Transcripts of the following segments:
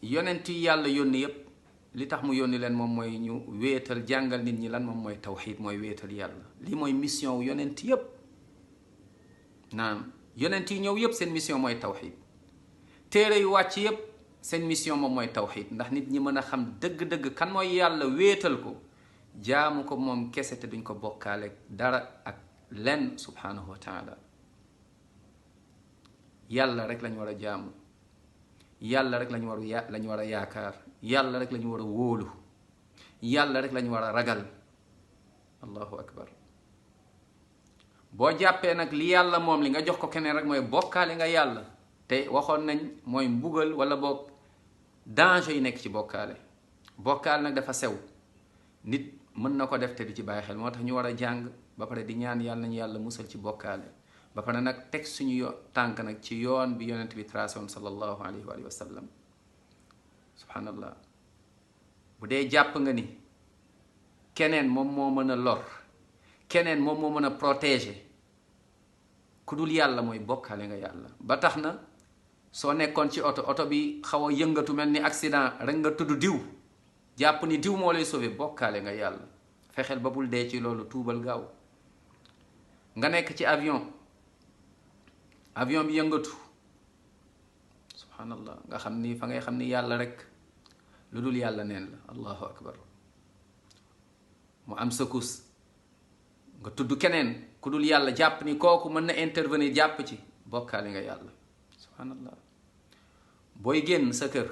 yonent yi yàlla yónni yépp li tax mu yónni leen moom mooy ñu wéetal jàngal nit ñi lan moom mooy tawxiid mooy wéetal yàlla lii mooy mission wu yonent yépp naam yonent yi ñëw yépp seen mission mooy tawxiid téere yu wàcc yépp seen mission moom mooy tawxiid ndax nit ñi mën a xam dëgg-dëgg kan mooy yàlla wéetal ko jaamu ko moom kese te duñ ko bokkaale dara ak lenn subhanahu wa taala yàlla rek lañ war a jaamu yàlla rek lañ war a yaakaar yàlla rek lañ war a wóolu yàlla rek lañ war a ragal allahu akbar boo jàppee nag li yàlla moom li nga jox ko keneen rek mooy bokkaale nga yàlla te waxoon nañ mooy mbugal wala boog danger yi nekk ci bokkaale bokkaale nag dafa sew nit mën na ko def te di ci bàyyi xel moo tax ñu war a jàng ba pare di ñaan yàlla nañu yàlla musal ci bokkaale ba pare nag teg suñu tànk nag ci yoon bi yonent bi tracé woon sallallahu alayhi wa sallam subhanallah bu dee jàpp nga ni keneen moom moo mën a lor keneen moom moo mën a protéger ku dul yàlla mooy bokkaale nga yàlla ba tax na soo nekkoon ci oto bi xaw a yëngatu mel ni accident rek nga tudd diw jàpp ni diw moo lay sauver bokkaale nga yàlla fexeel ba bul dee ci loolu tuubal gaaw nga nekk ci avion bi yëngatu subhanallah nga xam ni fa ngay xam ni yàlla rek lu dul yàlla neen la allahu akbar mu am secousse nga tudd keneen ku dul yàlla jàpp ni kooku mën na intervenir jàpp ci bokkaale nga yàlla subhanallah booy génn sa kër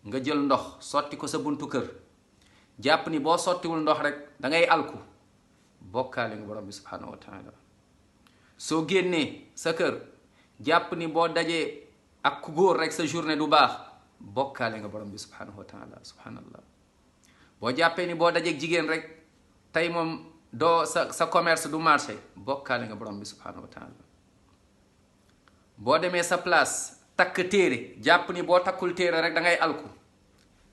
nga jël ndox sotti ko sa buntu kër jàpp ni boo sottiwul ndox rek da ngay alku bokkaale nga borom bi subhanahu wa taala soo génnee sa kër jàpp ni boo dajee ak ku góor rek sa journée du baax bokkaale nga borom bi subhanahu wa taala subhanallah boo jàppee ni boo dajee jigéen rek tey moom doo sa commerce du marché bokkaale nga borom bi subhanahu wa taala boo demee sa place takk téere jàpp ni boo takkul téere rek da ngay alku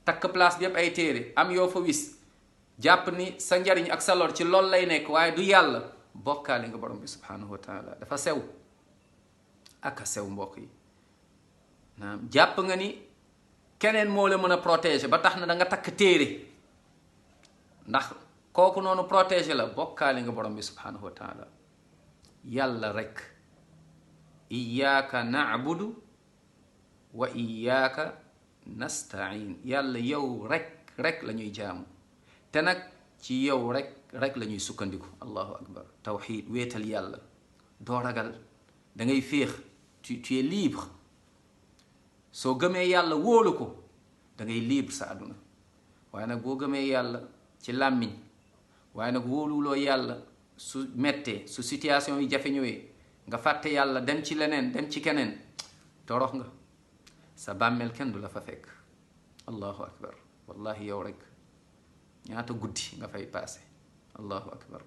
takk place bi yépp ay téere am yoo fa wis jàpp ni sa njariñ ak sa lor ci loolu lay nekk waaye du yàlla bokkaale nga borom bi subhanahu wa taala dafa sew ak a sew mbokk yi naam jàpp nga ni keneen moo la mën a protéger ba tax na da nga takk téere ndax kooku noonu protéger la bokkaale nga borom bi subhanahu wa taala yàlla rek iyyaka na'budu wa iyyaka nastain yàlla yow rek la ñuy jaamu te nag ci yow rek la ñuy sukkandiku allahu akbar tawxid wéetal yàlla doo ragal da ngay féex tu es libre soo gëmee yàlla wóolu ko da ngay libre sa àdduna waaye nag boo gëmee yàlla ci làmmiñ waaye nag wóoluloo yàlla su mettee su situation yi jafe ñëwee nga fàtte yàlla dem ci leneen dem ci keneen torox nga sa bàmmeel kenn du la fa fekk allahu akbar wallahi yow rek ñaata guddi nga fay paase allahu akbar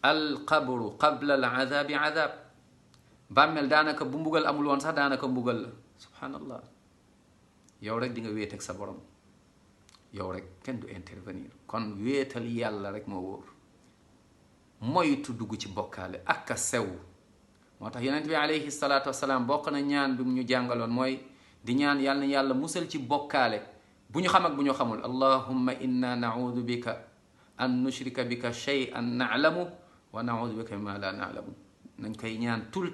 alqabru qabla al azabi azab bàmmeel daanaka bu mbugal amul woon sax daanaka mbugal la subhanallah yow rek di nga wéet ak sa borom yow rek kenn du intervenir kon wéetal yàlla rek moo wóor moytu dugg ci bokkaale ak a sew moo tax yonent bi alayhi salaatu wasalaam bokk na ñaan bi mu ñu jàngaloon mooy di ñaan yàlla na yàlla musal ci bokkaale bu ñu xam ak bu ñu xamul allahumma inna naudu bika an nushrika bika shay'an na'lamu wa naudu bika mimma la na'lamu nañ koy ñaan tout le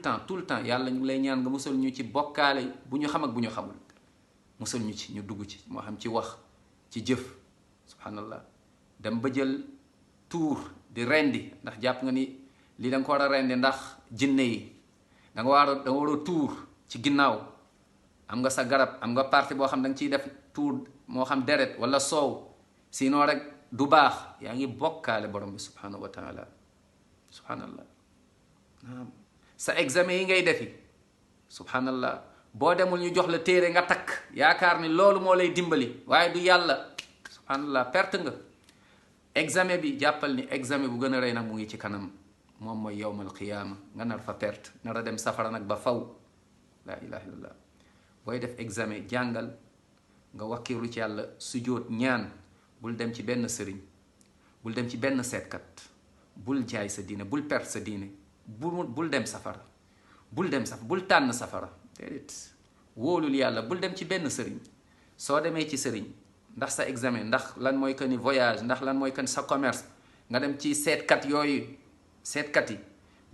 temps yàlla ñu ngi lay ñaan nga musal ñu ci bokkaale bu ñu xam ak bu ñu xamul musal ñu ci ñu dugg ci moo xam ci wax ci jëf subhanallah dem ba jël tuur di rendi ndax jàpp nga ni lii da nga ko war a rendi ndax jinne yi da nga war a tuur ci ginnaaw am nga sa garab am nga partie boo xam da nga ciy def tuur moo xam deret wala soow sinon rek du baax yaa ngi bokkaale borom bi subhanahu wa taala subhanallah sa examen yi ngay defi subhanallah boo demul ñu jox la téere nga takk yaakaar ni loolu moo lay dimbali waaye du yàlla subhanallah perte nga examen bi jàppal ni examen bu gën a rëy nag mu ngi ci kanam moom mooy yawmal qiyaama nga nar fa perte nar a dem safara nag ba faw la ilaha illallah booy def examen jàngal nga wakkiirlu ci yàlla sujjóot ñaan bul dem ci benn sëriñ bul dem ci benn seetkat bul jaay sa diine bul perte sa diine bul dem safara bul tànn safara déedéet wóolul yàlla bul dem ci benn sëriñ. soo demee ci sëriñ ndax sa examen ndax lan mooy que ni voyage ndax lan mooy que ni sa commerce nga dem ci seetkat yooyu seetkat yi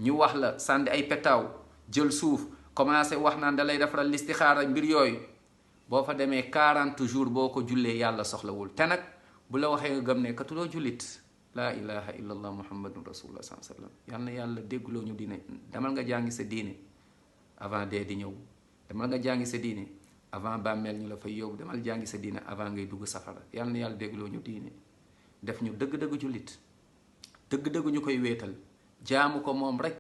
ñu wax la sànni ay petaaw jël suuf commencé wax naan da lay defaral listixaara mbir yooyu boo fa demee 40 jours boo ko jullee yàlla soxlawul te nag bu la waxee nga gëm ne katuloo jullit laa ilaha illallah muhammadun rasulullah sallallahu alayhi wa sallam yal na yàlla déggloo ñu diine demal nga jàngi sa diine avant dee di ñëw demal nga jàngi sa diine avant bàmmeel ñu la fay yóbbu demal jàngi sa diine avant ngay dugg safara yal na yàlla déggloo ñu diine def ñu dëgg-dëgg jullit dëgg-dëgg ñu koy wéetal jaamu ko moom rek